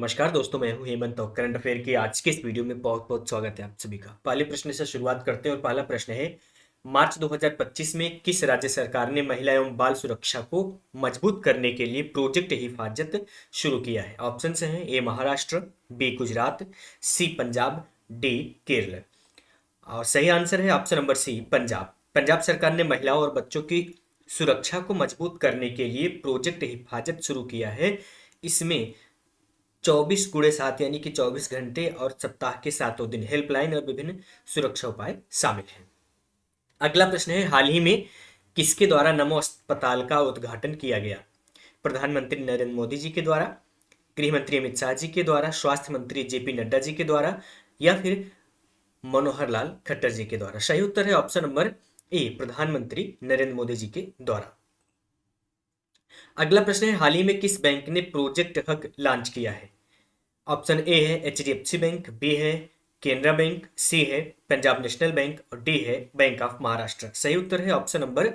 नमस्कार दोस्तों, मैं हूं हेमंत और करंट अफेयर की आज के इस वीडियो में बहुत बहुत स्वागत है आप सभी का। पहले प्रश्न से शुरुआत करते हैं और पहला प्रश्न है, मार्च 2025 में किस राज्य सरकार ने महिला एवं बाल सुरक्षा को मजबूत करने के लिए प्रोजेक्ट हिफाजत शुरू किया है? ऑप्शन हैं A Maharashtra, B Gujarat, C Punjab, D Kerala. और सही आंसर है option number C Punjab. Punjab सरकार ने महिलाओं और बच्चों की सुरक्षा को मजबूत करने के लिए प्रोजेक्ट हिफाजत शुरू किया है। इसमें 24x7 यानी कि 24 घंटे और सप्ताह के सातों दिन हेल्पलाइन और विभिन्न सुरक्षा उपाय शामिल हैं। अगला प्रश्न है, हाल ही में किसके द्वारा नमो अस्पताल का उद्घाटन किया गया? प्रधानमंत्री नरेंद्र मोदी जी के द्वारा, गृह मंत्री अमित शाह जी के द्वारा, स्वास्थ्य मंत्री जेपी नड्डा जी के द्वारा या फिर मनोहर लाल खट्टर जी के द्वारा? सही उत्तर है ऑप्शन नंबर ए, प्रधानमंत्री नरेंद्र मोदी जी के द्वारा। अगला प्रश्न है, हाल ही में किस बैंक ने प्रोजेक्ट हक लॉन्च किया है? ऑप्शन ए है एचडीएफसी बैंक, बी है केनरा बैंक, सी है पंजाब नेशनल बैंक और डी है बैंक ऑफ महाराष्ट्र। सही उत्तर है ऑप्शन नंबर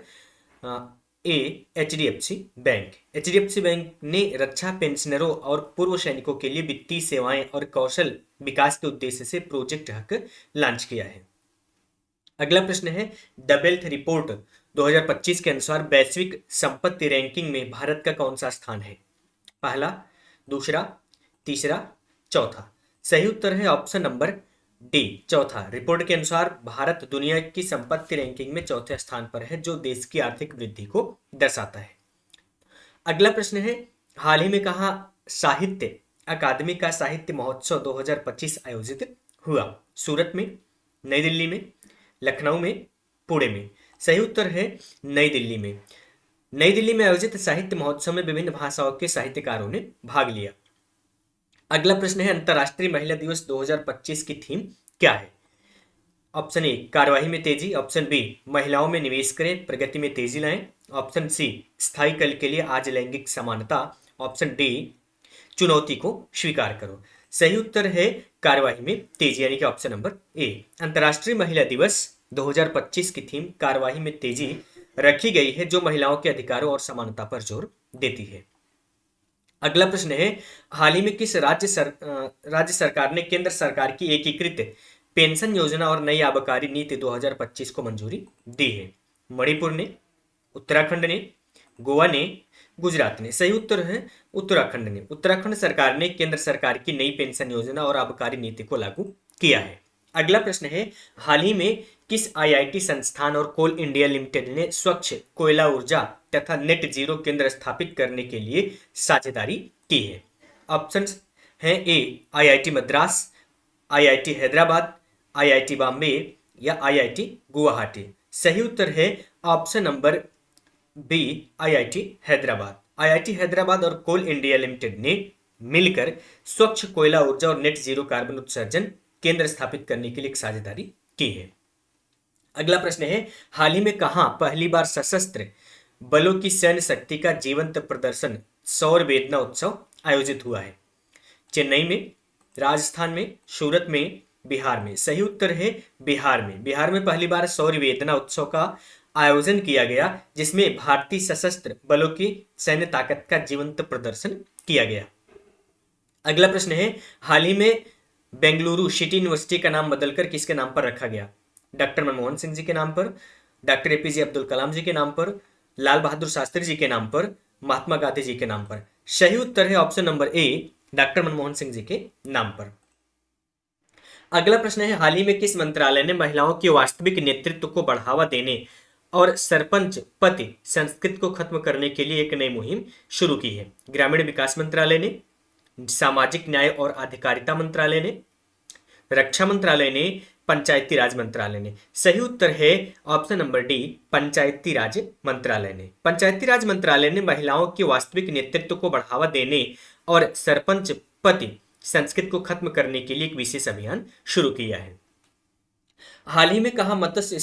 ए, एचडीएफसी बैंक। एचडीएफसी बैंक ने रक्षा पेंशनरों और पूर्व सैनिकों के लिए वित्तीय सेवाएं और कौशल विकास के उद्देश्य से प्रोजेक्ट हक लॉन्च किया है। अगला प्रश्न है, द वेल्थ रिपोर्ट 2025 के अनुसार वैश्विक संपत्ति रैंकिंग में भारत का कौन सा स्थान है? पहला, दूसरा, तीसरा, चौथा? सही उत्तर है ऑप्शन नंबर डी, चौथा। रिपोर्ट के अनुसार भारत दुनिया की संपत्ति रैंकिंग में चौथे स्थान पर है, जो देश की आर्थिक वृद्धि को दर्शाता है। अगला प्रश्न है, हाल ही में कहाँ साहित्य अकादमी का साहित्य महोत्सव 2025 आयोजित हुआ? सूरत में, नई दिल्ली में, लखनऊ में, पुणे में? सही उत्तर है नई दिल्ली में। नई दिल्ली में आयोजित साहित्य महोत्सव में विभिन्न भाषाओं के साहित्यकारों ने भाग लिया। अगला प्रश्न है, अंतर्राष्ट्रीय महिला दिवस 2025 की थीम क्या है? ऑप्शन ए, कार्यवाही में तेजी, ऑप्शन बी, महिलाओं में निवेश करें, प्रगति में तेजी लाएं, ऑप्शन सी, स्थायी कल के लिए आज लैंगिक समानता, ऑप्शन डी, चुनौती को स्वीकार करो। सही उत्तर है कार्यवाही में तेजी यानी कि ऑप्शन नंबर ए। अंतर्राष्ट्रीय महिला दिवस 2025 की थीम कार्यवाही में तेजी रखी गई है, जो महिलाओं के अधिकारों और समानता पर जोर देती है। अगला प्रश्न है, हाल ही में किस राज्य सरकार ने केंद्र सरकार की एकीकृत पेंशन योजना और नई आबकारी नीति 2025 को मंजूरी दी है? मणिपुर ने, उत्तराखंड ने, गोवा ने, गुजरात ने? सही उत्तर है उत्तराखंड ने। उत्तराखंड सरकार ने केंद्र सरकार की नई पेंशन योजना और आबकारी नीति को लागू किया है। अगला प्रश्न है, हाल ही में किस आईआईटी संस्थान और कोल इंडिया लिमिटेड ने स्वच्छ कोयला ऊर्जा तथा नेट जीरो केंद्र स्थापित करने के लिए साझेदारी की है? ऑप्शंस हैं A, IIT Madras, IIT Hyderabad, IIT Bombay या आईआईटी गुवाहाटी? सही उत्तर है option number B, IIT Hyderabad. IIT Hyderabad और कोल इंडिया लिमिटेड ने मिलकर स्वच्छ कोयला ऊर्जा और नेट जीरो कार्बन उत्सर्जन केंद्र स्थापित करने के लिए एक साझेदारी की है। अगला प्रश्न है, हाल ही में कहां पहली बार सशस्त्र बलों की सैन्य शक्ति का जीवंत प्रदर्शन सौर वेदना उत्सव आयोजित हुआ है? चेन्नई में, राजस्थान में, सूरत में, बिहार में? सही उत्तर है बिहार में। बिहार में पहली बार सौर वेदना उत्सव का आयोजन किया गया, जिसमें भारतीय सशस्त्र बलों की सैन्य ताकत का जीवंत प्रदर्शन किया गया। अगला प्रश्न है, हाल ही में बेंगलुरु सिटी यूनिवर्सिटी का नाम बदलकर किसके नाम पर रखा गया? डॉक्टर मनमोहन सिंह जी के नाम पर, डॉक्टर एपीजे अब्दुल कलाम जी के नाम पर, लाल बहादुर शास्त्री जी के नाम पर, महात्मा गांधी जी के नाम पर? सही उत्तर है option number A, doctor Manmohan Singh ji के नाम पर। अगला प्रश्न है, हाल ही में किस मंत्रालय ने महिलाओं के वास्तविक नेतृत्व को बढ़ावा देने और सरपंच पति संस्कृति को खत्म करने के लिए एक नई मुहिम शुरू की है? ग्रामीण विकास मंत्रालय ने, सामाजिक न्याय और अधिकारिता मंत्रालय ने, रक्षा मंत्रालय ने, पंचायती राज मंत्रालय ने? सही उत्तर है ऑप्शन नंबर डी, पंचायती राज मंत्रालय ने। पंचायती राज मंत्रालय ने महिलाओं के वास्तविक नेतृत्व को बढ़ावा देने और सरपंच पति संस्कृति को खत्म करने के लिए एक विशेष अभियान शुरू किया है। हाल ही में कहा मत्स्य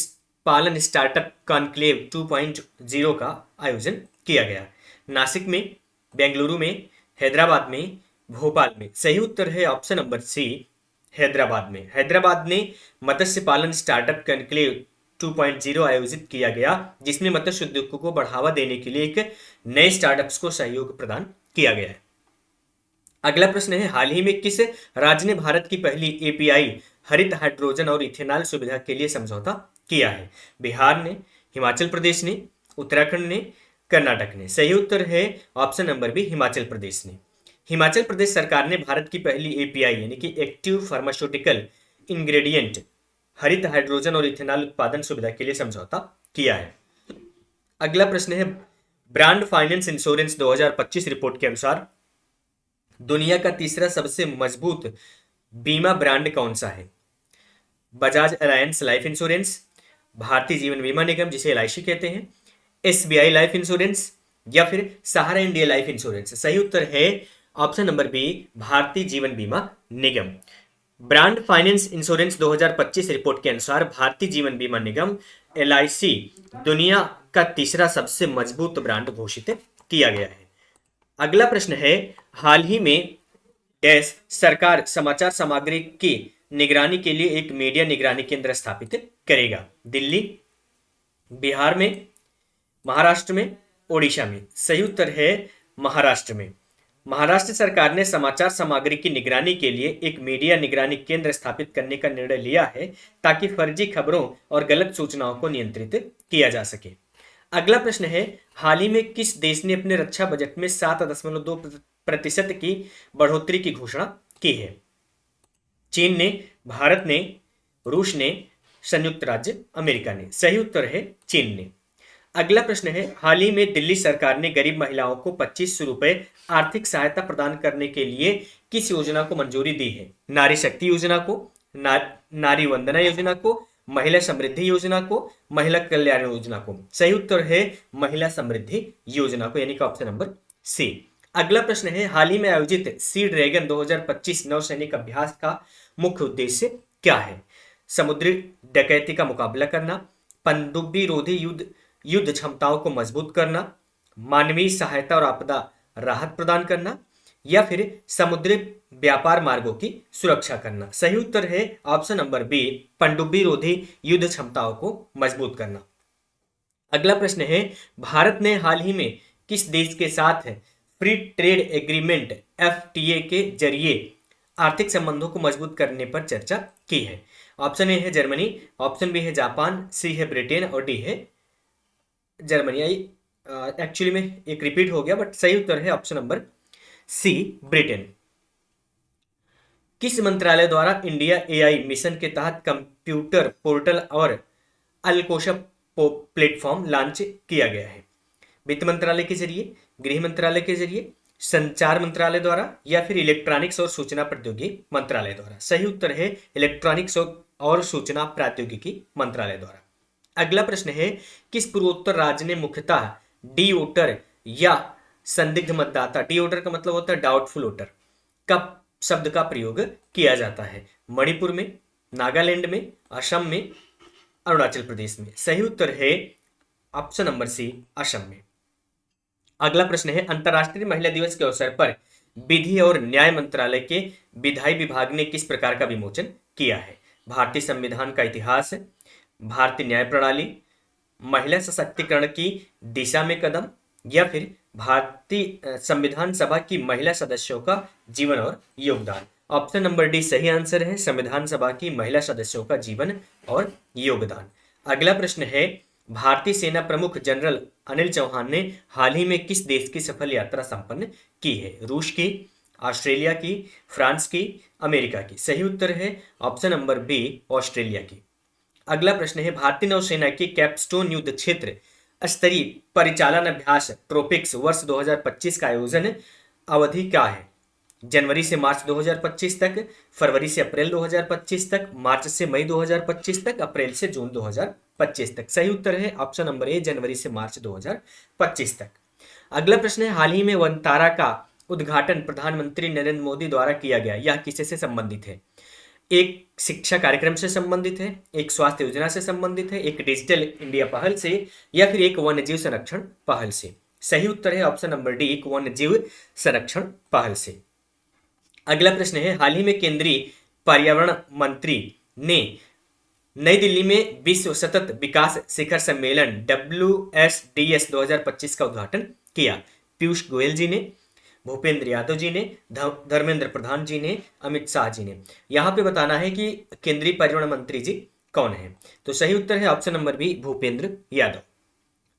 पालन स्टार्टअप कॉन्क्लेव 2.0 का आयोजन किया गया? नासिक में, बेंगलुरु में, हैदराबाद में, भोपाल में? सही उत्तर है ऑप्शन नंबर सी, हैदराबाद में। हैदराबाद ने मत्स्य पालन स्टार्टअप कॉन्क्लेव 2.0 आयोजित किया गया, जिसमें मत्स्य उद्योग को बढ़ावा देने के लिए एक नए स्टार्टअप्स को सहयोग प्रदान किया गया है। अगला प्रश्न है, हाल ही में किस राज्य ने भारत की पहली एपीआई हरित हाइड्रोजन और इथेनॉल सुविधा के लिए समझौता किया है? बिहार ने, हिमाचल प्रदेश ने, उत्तराखंड ने, कर्नाटक ने। सही उत्तर है option number B, Himachal Pradesh ने। हिमाचल प्रदेश सरकार ने भारत की पहली एपीआई यानी कि एक्टिव फार्मास्यूटिकल इंग्रेडिएंट हरित हाइड्रोजन और इथेनॉल उत्पादन सुविधा के लिए समझौता किया है। अगला प्रश्न है, ब्रांड फाइनेंस इंश्योरेंस 2025 रिपोर्ट के अनुसार दुनिया का तीसरा सबसे मजबूत बीमा ब्रांड कौन सा है? Bajaj alliance life insurance, Bharatiya Jeevan बीमा निगम जिसे एलआईसी कहते हैं, एसबीआई लाइफ इंश्योरेंस या फिर सहारा इंडिया लाइफ इंश्योरेंस। सही उत्तर है option number B, Bharatiya Jeevan बीमा निगम। ब्रांड फाइनेंस इंश्योरेंस 2025 रिपोर्ट के अनुसार भारतीय जीवन बीमा निगम एलआईसी दुनिया का तीसरा सबसे मजबूत ब्रांड घोषित किया गया है। अगला प्रश्न है, हाल ही में डैश सरकार समाचार सामग्री की निगरानी के लिए एक मीडिया निगरानी केंद्र स्थापित करेगा? दिल्ली, बिहार में, महाराष्ट्र में, ओडिशा में। सही उत्तर है महाराष्ट्र में। महाराष्ट्र सरकार ने समाचार सामग्री की निगरानी के लिए एक मीडिया निगरानी केंद्र स्थापित करने का निर्णय लिया है ताकि फर्जी खबरों और गलत सूचनाओं को नियंत्रित किया जा सके। अगला प्रश्न है, हाल ही में किस देश ने अपने रक्षा बजट में 7.2% की बढ़ोतरी की घोषणा की है? चीन ने, भारत ने, रूस ने, संयुक्त राज्य अमेरिका ने। सही उत्तर है चीन ने। अगला प्रश्न है, हाल ही में दिल्ली सरकार ने गरीब महिलाओं को 2500 रुपए आर्थिक सहायता प्रदान करने के लिए किस योजना को मंजूरी दी है? नारी शक्ति योजना को, नारी वंदना योजना को, महिला समृद्धि योजना को, महिला कल्याण योजना को। सही उत्तर है महिला समृद्धि योजना को, यानी कि ऑप्शन नंबर सी। अगला प्रश्न है, हाल ही में आयोजित सी ड्रैगन 2025 नौसैनिक अभ्यास का मुख्य उद्देश्य क्या है? समुद्री डकैती का मुकाबला करना, पनडुब्बी रोधी युद्ध क्षमताओं को मजबूत करना, मानवीय सहायता और आपदा राहत प्रदान करना या फिर समुद्री व्यापार मार्गों की सुरक्षा करना। सही उत्तर है ऑप्शन नंबर बी, पनडुब्बी रोधी युद्ध क्षमताओं को मजबूत करना। अगला प्रश्न है, भारत ने हाल ही में किस देश के साथ फ्री ट्रेड एग्रीमेंट एफटीए के जरिए आर्थिक संबंधों को मजबूत करने पर चर्चा की है? ऑप्शन ए है जर्मनी, ऑप्शन बी है जापान, सी है ब्रिटेन और डी है जर्मनी। एक्चुअली में एक रिपीट हो गया बट सही उत्तर है ऑप्शन नंबर सी, ब्रिटेन। किस मंत्रालय द्वारा इंडिया एआई मिशन के तहत कंप्यूटर पोर्टल और अलकोशा प्लेटफॉर्म लॉन्च किया गया है? वित्त मंत्रालय के जरिए, गृह मंत्रालय के जरिए, संचार मंत्रालय द्वारा या फिर इलेक्ट्रॉनिक्स और सूचना प्रौद्योगिकी मंत्रालय द्वारा? सही उत्तर है इलेक्ट्रॉनिक्स और सूचना प्रौद्योगिकी मंत्रालय द्वारा। अगला प्रश्न है, किस पूर्वोत्तर राज्य ने मुख्यतः डी वोटर या संदिग्ध मतदाता, डी वोटर का मतलब होता है डाउटफुल वोटर, का शब्द का प्रयोग किया जाता है? मणिपुर में, नागालैंड में, असम में, अरुणाचल प्रदेश में। सही उत्तर है ऑप्शन नंबर सी, असम में। अगला प्रश्न है, अंतर्राष्ट्रीय महिला दिवस के अवसर पर विधि और न्याय मंत्रालय के विधायी विभाग ने किस प्रकार का विमोचन किया है? भारतीय संविधान का इतिहास, भारतीय न्याय प्रणाली, महिला सशक्तिकरण की दिशा में कदम या फिर भारतीय संविधान सभा की महिला सदस्यों का जीवन और योगदान? ऑप्शन नंबर डी सही आंसर है, संविधान सभा की महिला सदस्यों का जीवन और योगदान। अगला प्रश्न है, भारतीय सेना प्रमुख जनरल अनिल चौहान ने हाल ही में किस देश की सफल यात्रा संपन्न की है? रूस की, ऑस्ट्रेलिया की, फ्रांस की, अमेरिका की? सही उत्तर है ऑप्शन नंबर बी, ऑस्ट्रेलिया की। अगला प्रश्न है, भारतीय नौसेना की कैपस्टोन युद्ध क्षेत्र स्तरीय परिचालन अभ्यास ट्रोपिक्स वर्ष 2025 का आयोजन अवधि क्या है? जनवरी से मार्च 2025 तक, फरवरी से अप्रैल 2025 तक, मार्च से मई 2025 तक, अप्रैल से जून 2025 तक? सही उत्तर है ऑप्शन नंबर ए, जनवरी से मार्च 2025 तक। अगला प्रश्न है, हाल ही में वनतारा का उद्घाटन प्रधानमंत्री नरेंद्र मोदी द्वारा किया गया, यह किससे से संबंधित है? एक शिक्षा कार्यक्रम से संबंधित है, एक स्वास्थ्य योजना से संबंधित है, एक डिजिटल इंडिया पहल से या फिर एक वन्यजीव संरक्षण पहल से? सही उत्तर है ऑप्शन नंबर डी, एक वन्यजीव संरक्षण पहल से। अगला प्रश्न है, हाल ही में केंद्रीय पर्यावरण मंत्री ने नई दिल्ली में विश्व सतत विकास शिखर सम्मेलन WSDS 2025 का उद्घाटन किया? पीयूष गोयल जी ने, भूपेंद्र यादव जी ने, धर्मेंद्र प्रधान जी ने, अमित शाह जी ने। यहाँ पे बताना है कि केंद्रीय पर्यावरण मंत्री जी कौन है। तो सही उत्तर है option number B, Bhupendra Yadav.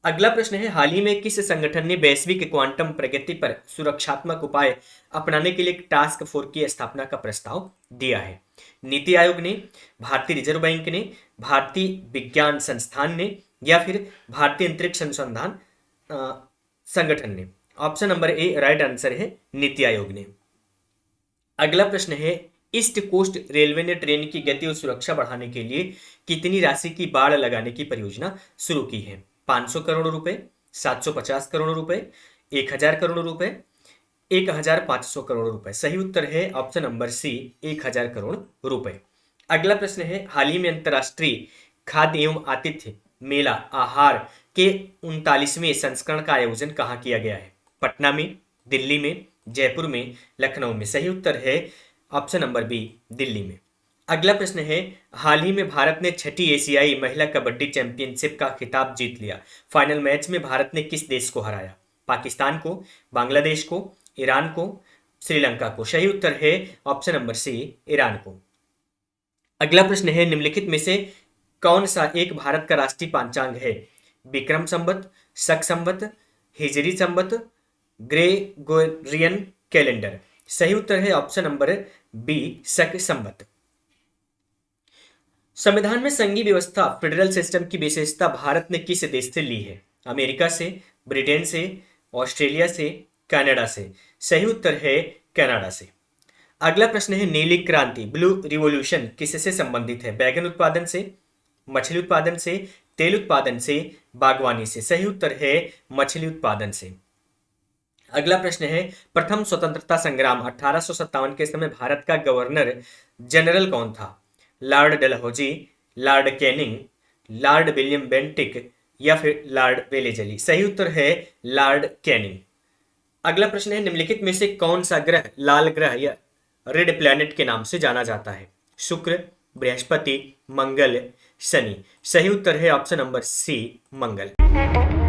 अगला प्रश्न है, हाल ही में किस संगठन ने वैश्विक क्वांटम प्रगति पर सुरक्षात्मक उपाय अपनाने के लिए एक टास्क फोर्स की स्थापना का प्रस्ताव दिया है? नीति आयोग ने, भारतीय रिजर्व बैंक ने, भारतीय विज्ञान संस्थान ने, या फिर भारतीय अंतरिक्ष अनुसंधान संगठन ने? ऑप्शन नंबर ए राइट आंसर है नीति आयोग ने। अगला प्रश्न है, ईस्ट कोस्ट रेलवे ने ट्रेन की गति और सुरक्षा बढ़ाने के लिए कितनी राशि की बाड़ लगाने की परियोजना शुरू की है? 500 करोड़ रुपए, 750 करोड़ रुपए, 1000 करोड़ रुपए, 1500 करोड़ रुपए? सही उत्तर है ऑप्शन नंबर सी, 1000 करोड़ रुपए। अगला प्रश्न है, हाल ही में अंतरराष्ट्रीय खाद्य एवं आतिथ्य मेला आहार के 39वें संस्करण का आयोजन कहाँ किया गया है? पटना में, दिल्ली में, जयपुर में, लखनऊ में? सही उत्तर है ऑप्शन नंबर बी, दिल्ली में। अगला प्रश्न है, हाल ही में भारत ने 6ठी एशियाई महिला कबड्डी चैंपियनशिप का खिताब जीत लिया। फाइनल मैच में भारत ने किस देश को हराया? पाकिस्तान को, बांग्लादेश को, ईरान को, श्रीलंका को? सही उत्तर है ऑप्शन नंबर सी, ईरान को। अगला प्रश्न है, निम्नलिखित में से कौन सा एक भारत का राष्ट्रीय पंचांग है? विक्रम संवत, शक संवत, हिजरी संवत, ग्रेगोरियन कैलेंडर? सही उत्तर है ऑप्शन नंबर बी, शक संवत। संविधान में संघीय व्यवस्था फेडरल सिस्टम की विशेषता भारत ने किस देश से ली है? अमेरिका से, ब्रिटेन से, ऑस्ट्रेलिया से, कनाडा से? सही उत्तर है कनाडा से। अगला प्रश्न है, नीली क्रांति ब्लू रिवॉल्यूशन किससे संबंधित है? बैगन उत्पादन से, मछली उत्पादन से, तेल उत्पादन से, बागवानी से? सही उत्तर है मछली उत्पादन से। अगला प्रश्न है, प्रथम स्वतंत्रता संग्राम 1857 के समय भारत का गवर्नर जनरल कौन था? Lord Dalhousie, Lord Canning, Lord William Bentinck, या फिर लॉर्ड वेलेजली? सही उत्तर है लॉर्ड कैनिंग। अगला प्रश्न है, निम्नलिखित में से कौन सा ग्रह लाल ग्रह या रेड प्लैनेट के नाम से जाना जाता है? शुक्र, बृहस्पति, मंगल, शनि? सही उत्तर है ऑप्शन नंबर सी, मंगल।